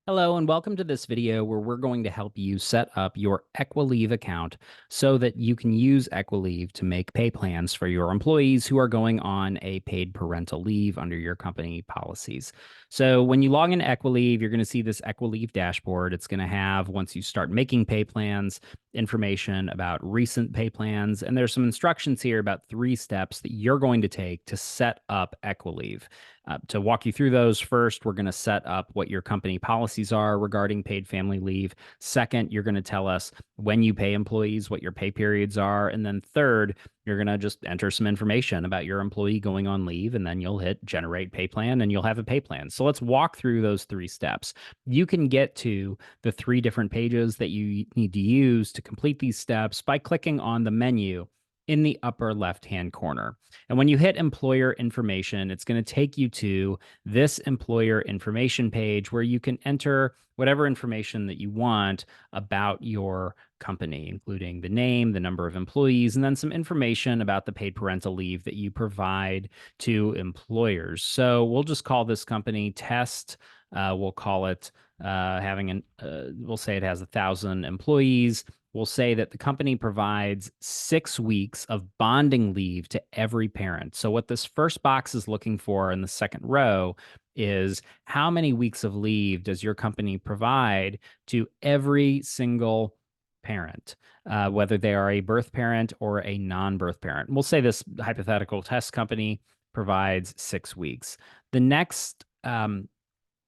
Hello and welcome to this video where we're going to help you set up your EquiLeave account so that you can use EquiLeave to make pay plans for your employees who are going on a paid parental leave under your company policies. So when you log into EquiLeave, you're going to see this EquiLeave dashboard. It's going to have, once you start making pay plans, information about recent pay plans, and there's some instructions here about 3 steps that you're going to take to set up EquiLeave. To walk you through those, first, we're going to set up what your company policies are regarding paid family leave. Second, you're going to tell us when you pay employees, what your pay periods are. And then third, you're going to just enter some information about your employee going on leave, and then you'll hit generate pay plan and you'll have a pay plan. So let's walk through those 3 steps. You can get to the 3 different pages that you need to use to complete these steps by clicking on the menu in the upper left-hand corner. And when you hit employer information, it's going to take you to this employer information page where you can enter whatever information that you want about your company, including the name, the number of employees, and then some information about the paid parental leave that you provide to employers. So we'll just call this company Test. We'll call it we'll say it has 1,000 employees. We'll say that the company provides 6 weeks of bonding leave to every parent. So what this first box is looking for in the second row is how many weeks of leave does your company provide to every single parent, whether they are a birth parent or a non-birth parent. We'll say this hypothetical test company provides 6 weeks. The next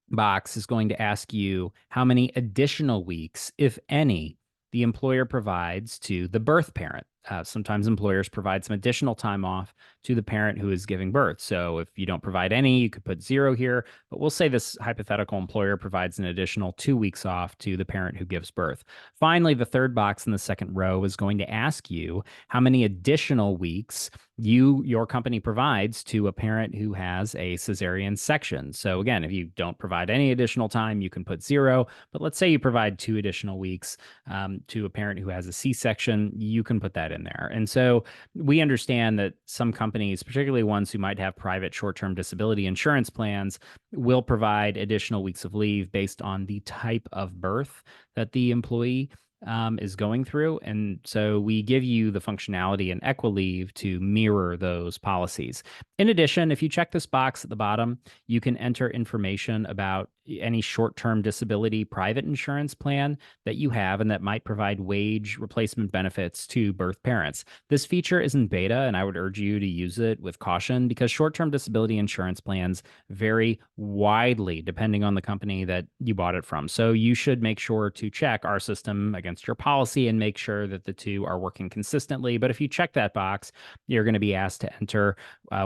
box is going to ask you how many additional weeks, if any, the employer provides to the birth parent. Sometimes employers provide some additional time off to the parent who is giving birth. So if you don't provide any, you could put 0 here, but we'll say this hypothetical employer provides an additional 2 weeks off to the parent who gives birth. Finally, the third box in the second row is going to ask you how many additional weeks your company provides to a parent who has a cesarean section. So again, if you don't provide any additional time, you can put 0, but let's say you provide 2 additional weeks to a parent who has a C-section, you can put that in there. And so we understand that some companies, particularly ones who might have private short-term disability insurance plans, will provide additional weeks of leave based on the type of birth that the employee is going through. And so we give you the functionality in EquiLeave to mirror those policies. In addition, if you check this box at the bottom, you can enter information about any short-term disability private insurance plan that you have and that might provide wage replacement benefits to birth parents. This feature is in beta, and I would urge you to use it with caution because short-term disability insurance plans vary widely depending on the company that you bought it from. So you should make sure to check our system against your policy and make sure that the two are working consistently. But if you check that box, you're going to be asked to enter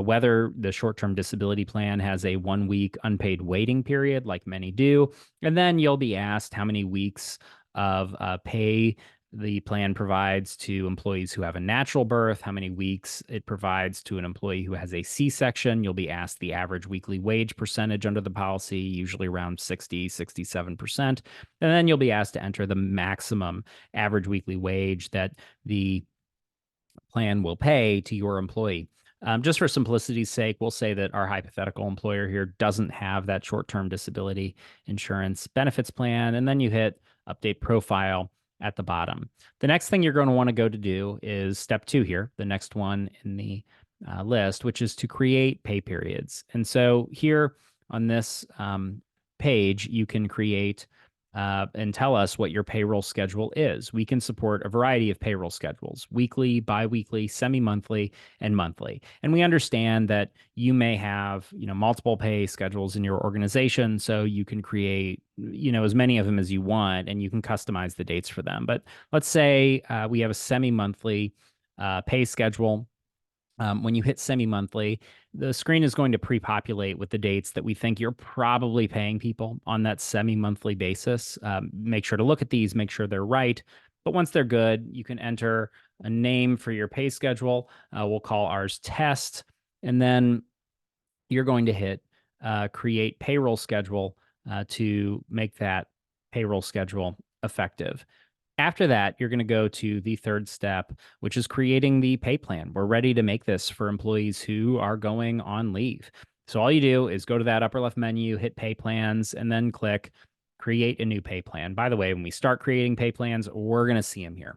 whether the short-term disability plan has a 1-week unpaid waiting period, like many do. And then you'll be asked how many weeks of pay the plan provides to employees who have a natural birth, how many weeks it provides to an employee who has a C-section. You'll be asked the average weekly wage percentage under the policy, usually around 60, 67%. And then you'll be asked to enter the maximum average weekly wage that the plan will pay to your employee. Just for simplicity's sake, we'll say that our hypothetical employer here doesn't have that short-term disability insurance benefits plan, and then you hit update profile at the bottom. The next thing you're going to want to go to do is step 2 here, the next one in the list, which is to create pay periods. And so here on this page, you can create and tell us what your payroll schedule is. We can support a variety of payroll schedules: weekly, biweekly, semi-monthly, and monthly. And we understand that you may have, multiple pay schedules in your organization, so you can create, as many of them as you want, and you can customize the dates for them. But let's say we have a semi-monthly pay schedule. When you hit semi-monthly, the screen is going to pre-populate with the dates that we think you're probably paying people on that semi-monthly basis. Make sure to look at these, make sure they're right. But once they're good, you can enter a name for your pay schedule. We'll call ours Test. And then you're going to hit Create Payroll Schedule to make that payroll schedule effective. After that, you're going to go to the third step, which is creating the pay plan. We're ready to make this for employees who are going on leave. So all you do is go to that upper left menu, hit Pay Plans, and then click create a new pay plan. By the way, when we start creating pay plans, we're going to see them here.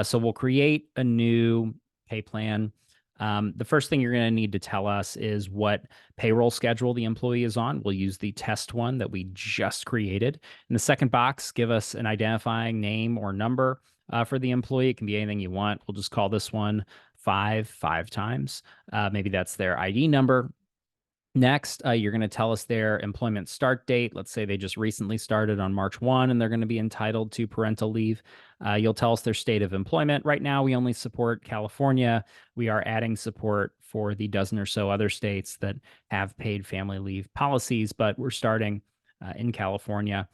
So we'll create a new pay plan. The first thing you're going to need to tell us is what payroll schedule the employee is on. We'll use the test one that we just created. In the second box, give us an identifying name or number for the employee. It can be anything you want. We'll just call this one five times. Maybe that's their ID number. Next, you're going to tell us their employment start date. Let's say they just recently started on March 1 and they're going to be entitled to parental leave. You'll tell us their state of employment. Right now, we only support California. We are adding support for the dozen or so other states that have paid family leave policies, but we're starting in California.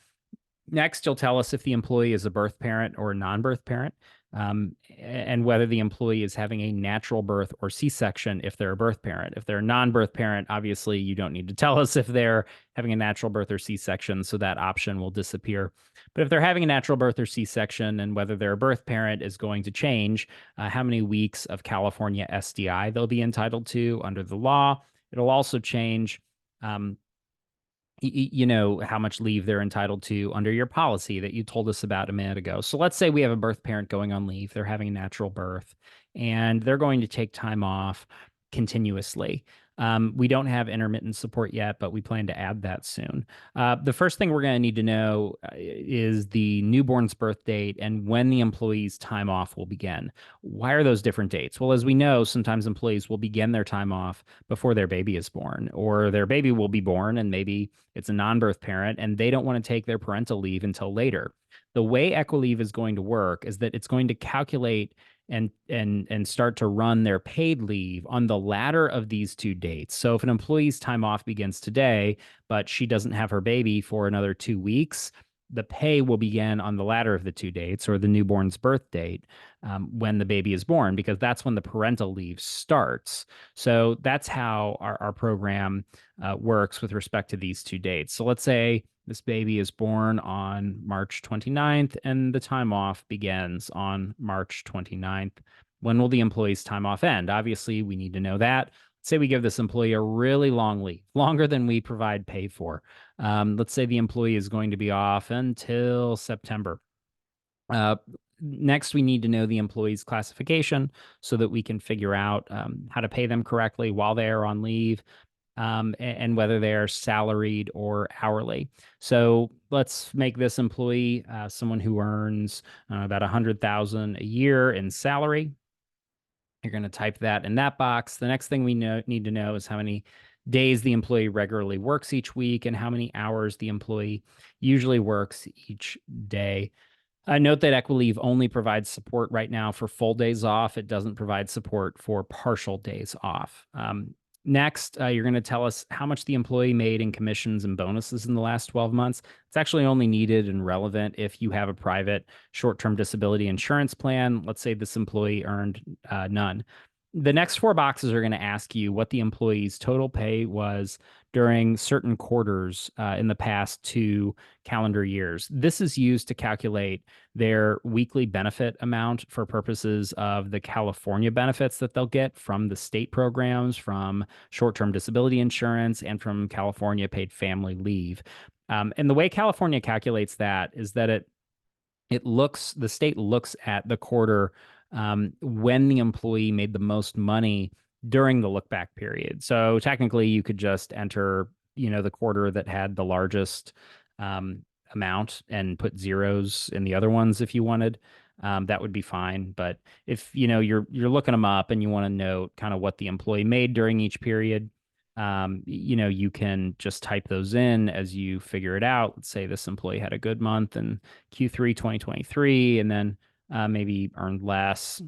Next, you'll tell us if the employee is a birth parent or a non-birth parent, and whether the employee is having a natural birth or C-section if they're a birth parent. If they're a non-birth parent, obviously you don't need to tell us if they're having a natural birth or C-section, so that option will disappear. But if they're having a natural birth or C-section and whether they're a birth parent is going to change how many weeks of California SDI they'll be entitled to under the law. It'll also change how much leave they're entitled to under your policy that you told us about a minute ago. So let's say we have a birth parent going on leave. They're having a natural birth and they're going to take time off continuously. We don't have intermittent support yet, but we plan to add that soon. The first thing we're going to need to know is the newborn's birth date and when the employee's time off will begin. Why are those different dates? Well, as we know, sometimes employees will begin their time off before their baby is born, or their baby will be born and maybe it's a non-birth parent and they don't want to take their parental leave until later. The way EquiLeave is going to work is that it's going to calculate and start to run their paid leave on the latter of these two dates. So if an employee's time off begins today, but she doesn't have her baby for another 2 weeks, the pay will begin on the latter of the two dates or the newborn's birth date when the baby is born, because that's when the parental leave starts. So that's how our program works with respect to these two dates. So let's say this baby is born on March 29th and the time off begins on March 29th. When will the employee's time off end? Obviously, we need to know that. Say we give this employee a really long leave, longer than we provide pay for. Let's say the employee is going to be off until September. Next, we need to know the employee's classification so that we can figure out how to pay them correctly while they are on leave. And whether they are salaried or hourly. So let's make this employee someone who earns about $100,000 a year in salary. You're going to type that in that box. The next thing we need to know is how many days the employee regularly works each week and how many hours the employee usually works each day. Note that EquiLeave only provides support right now for full days off. It doesn't provide support for partial days off. Next, you're going to tell us how much the employee made in commissions and bonuses in the last 12 months. It's actually only needed and relevant if you have a private short-term disability insurance plan. Let's say this employee earned none. The next four boxes are going to ask you what the employee's total pay was during certain quarters in the past 2 calendar years. This is used to calculate their weekly benefit amount for purposes of the California benefits that they'll get from the state programs, from short-term disability insurance, and from California paid family leave. And the way California calculates that is that the state looks at the quarter when the employee made the most money during the look back period. So technically you could just enter, the quarter that had the largest amount and put zeros in the other ones if you wanted. That would be fine. But if, you're looking them up and you want to note kind of what the employee made during each period, you can just type those in as you figure it out. Let's say this employee had a good month in Q3 2023 and then maybe earned less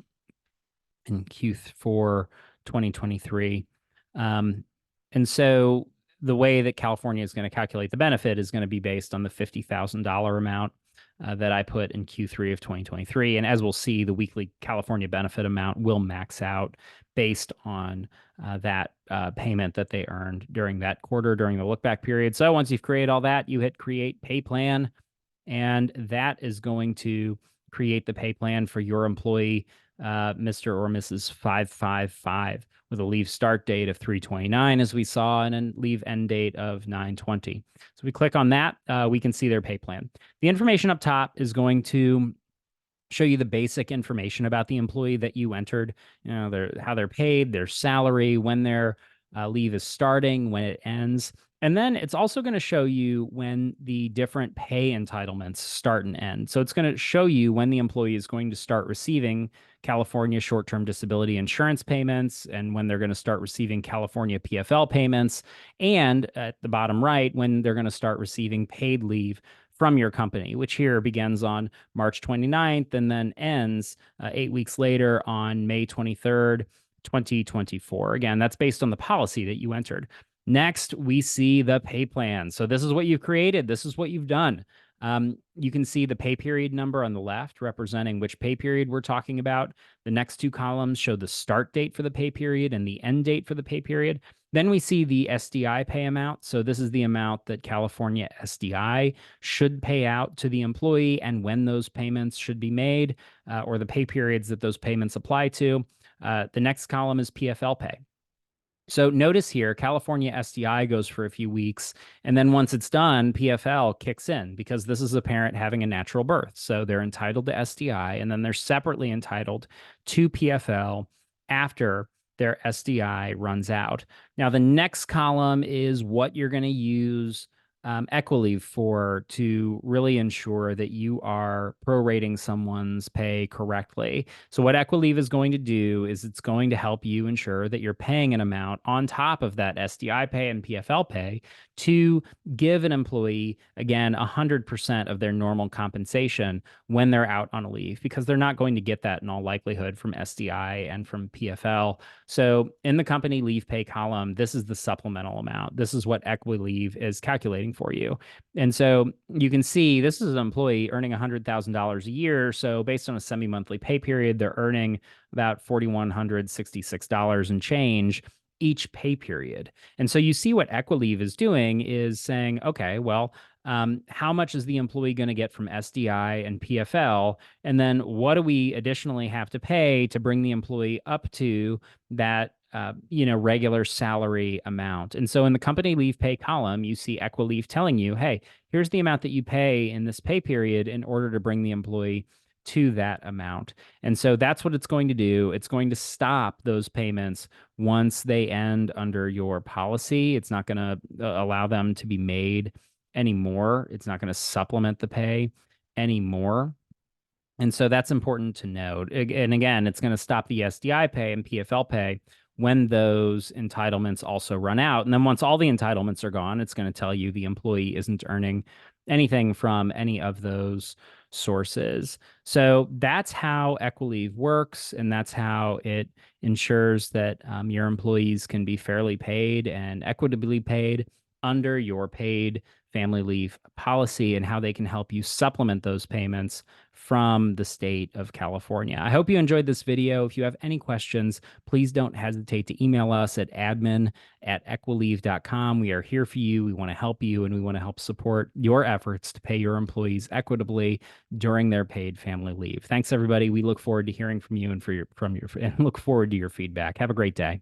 in Q4 2023. And so the way that California is going to calculate the benefit is going to be based on the $50,000 amount that I put in Q3 of 2023. And as we'll see, the weekly California benefit amount will max out based on that payment that they earned during that quarter, during the look back period. So once you've created all that, you hit create pay plan, and that is going to create the pay plan for your employee, Mr. or Mrs. 555. with a leave start date of 3/29, as we saw, and a leave end date of 9/20. So we click on that, we can see their pay plan. The information up top is going to show you the basic information about the employee that you entered, how they're paid, their salary, when their leave is starting, when it ends. And then it's also going to show you when the different pay entitlements start and end. So it's going to show you when the employee is going to start receiving California short-term disability insurance payments and when they're going to start receiving California PFL payments. And at the bottom right, when they're going to start receiving paid leave from your company, which here begins on March 29th and then ends 8 weeks later on May 23rd, 2024. Again, that's based on the policy that you entered. Next, we see the pay plan. So this is what you've created. This is what you've done. You can see the pay period number on the left representing which pay period we're talking about. The next two columns show the start date for the pay period and the end date for the pay period. Then we see the SDI pay amount. So this is the amount that California SDI should pay out to the employee and when those payments should be made, or the pay periods that those payments apply to. The next column is PFL pay. So notice here, California SDI goes for a few weeks, and then once it's done, PFL kicks in because this is a parent having a natural birth. So they're entitled to SDI, and then they're separately entitled to PFL after their SDI runs out. Now, the next column is what you're going to use EquiLeave for to really ensure that you are prorating someone's pay correctly. So what EquiLeave is going to do is it's going to help you ensure that you're paying an amount on top of that SDI pay and PFL pay to give an employee, again, 100% of their normal compensation when they're out on a leave, because they're not going to get that in all likelihood from SDI and from PFL. So in the company leave pay column, this is the supplemental amount. This is what EquiLeave is calculating for you. And so you can see this is an employee earning $100,000 a year. So based on a semi-monthly pay period, they're earning about $4,166 and change each pay period. And so you see what EquiLeave is doing is saying, okay, well, how much is the employee going to get from SDI and PFL? And then what do we additionally have to pay to bring the employee up to that regular salary amount? And so in the company leave pay column, you see EquiLeave telling you, hey, here's the amount that you pay in this pay period in order to bring the employee to that amount. And so that's what it's going to do. It's going to stop those payments once they end under your policy. It's not going to allow them to be made anymore. It's not going to supplement the pay anymore. And so that's important to note. And again, it's going to stop the SDI pay and PFL pay when those entitlements also run out. And then once all the entitlements are gone, it's going to tell you the employee isn't earning anything from any of those sources. So that's how EquiLeave works, and that's how it ensures that your employees can be fairly paid and equitably paid under your paid family leave policy, and how they can help you supplement those payments from the state of California. I hope you enjoyed this video. If you have any questions, please don't hesitate to email us at admin@equileave.com. We are here for you. We want to help you, and we want to help support your efforts to pay your employees equitably during their paid family leave. Thanks, everybody. We look forward to hearing from you and and look forward to your feedback. Have a great day.